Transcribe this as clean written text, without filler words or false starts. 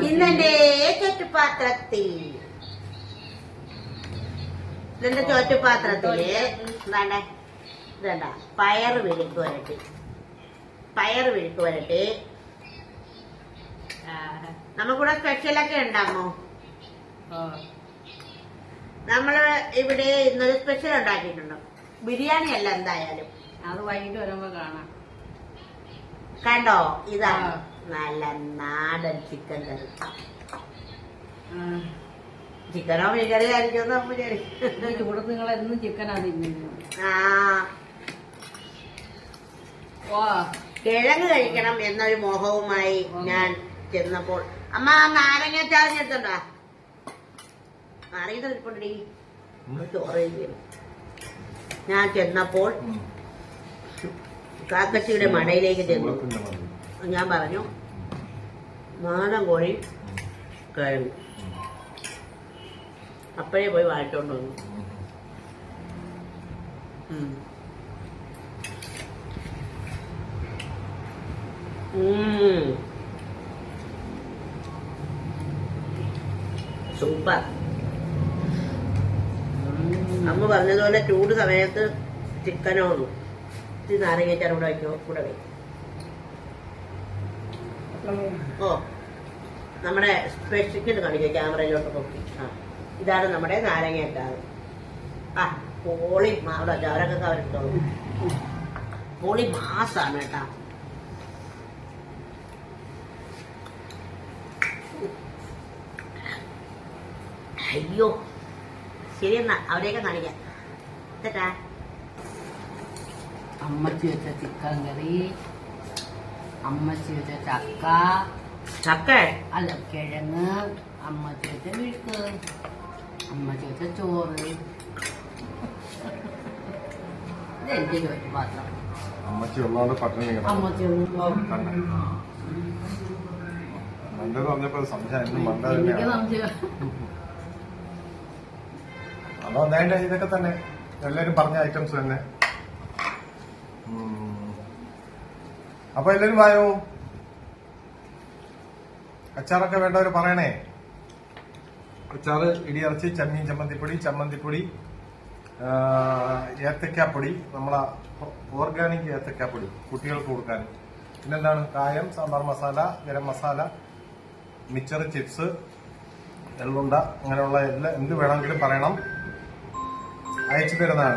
ഇന്നെന്റെ ചുറ്റുപാത്രത്തിൽ ഇതിന്റെ ചുറ്റുപാത്രത്തില് ഇതണ്ട പയറ് വിഴുക്ക് വരട്ടി നമുക്കിവിടെ സ്പെഷ്യലൊക്കെ ഉണ്ടാമോ? നമ്മള് ഇവിടെ ഇന്നൊരു സ്പെഷ്യൽ ഉണ്ടാക്കിയിട്ടുണ്ടോ? ബിരിയാണി അല്ല, എന്തായാലും അത് വൈകിട്ട് വരുമ്പോ കാണാം. കണ്ടോ, ഇതാണ് നല്ല നാടൻ ചിക്കൻ കറി. ചിക്കനോ മീൻകറി ആയിരിക്കും ചൂടത്ത് നിങ്ങൾ എന്നും ചിക്കനാ തിന്നുന്നത്. കിഴങ്ങ് കഴിക്കണം എന്നൊരു മോഹവുമായി ഞാൻ ചെന്നപ്പോൾ അമ്മ നാരങ്ങ ചാറിഞ്ഞെടുത്തണ്ടാ അറിയത്തിൽക്കൊണ്ടി ചോറ് ഞാൻ ചെന്നപ്പോൾ കാക്കച്ചിയുടെ മടയിലേക്ക് ചെന്നു. ഞാൻ പറഞ്ഞു നാടൻ കോഴി കിഴങ്ങ്. അപ്പോഴേ പോയി വാങ്ങിച്ചോണ്ട് വന്നു. സൂപ്പർ. അമ്മ പറഞ്ഞതുപോലെ ചൂട് സമയത്ത് ചിക്കനോന്നും ഇത് നാരങ്ങച്ചാറും കൂടെ വയ്ക്കോ കൂടെ വയ്ക്കും. ഓ, നമ്മുടെ സ്പെഷ്യൽ കാണിക്കുക ക്യാമറയിലോട്ട് നോക്കി. ഇതാണ് നമ്മുടെ നാരങ്ങച്ചാറ്. പോളി അവിടെ അവരൊക്കെ അവരെടുത്തോളൂ. പോളി മാസാണ് കേട്ടാ. അയ്യോ, ശരിയെന്നാ അവരെയൊക്കെ കാണിക്കാം. തെറ്റാ അമ്മച്ചി വെച്ച ചിക്കൻ കറി, അമ്മച്ചി വെച്ച ചക്ക അല്ല കിഴങ്ങ്, അമ്മച്ചി വെച്ച വിഴുക്ക്, അമ്മച്ചി വെച്ച ചോറ്. ഇതെന്റെ ചോദിച്ചു പാത്രം. അമ്മച്ചി ഉള്ളതുകൊണ്ട് പട്ടിണി. അമ്മച്ചി പറഞ്ഞപ്പോ സംശയം അതോ നേണ്ട ഇതൊക്കെ തന്നെ എല്ലാരും പറഞ്ഞ ഐറ്റംസ് തന്നെ. അപ്പൊ എല്ലാരും വായോ. അച്ചാറൊക്കെ വേണ്ടവര് പറയണേ. അച്ചാറ്, ഇടിയിറച്ചി, ചെമ്മീൻ ചമ്മന്തിപ്പൊടി, ഏത്തക്കാപ്പൊടി, നമ്മളെ ഓർഗാനിക് ഏത്തക്കാപ്പൊടി കുട്ടികൾക്ക് കൊടുക്കാൻ. പിന്നെന്താണ് കായം, സാമ്പാർ മസാല, ഗരം മസാല, മിച്ചർ, ചിപ്സ്, എള്ളുണ്ട, അങ്ങനെയുള്ള എന്ത് വേണമെങ്കിലും പറയണം, അയച്ചു തരുന്നതാണ്.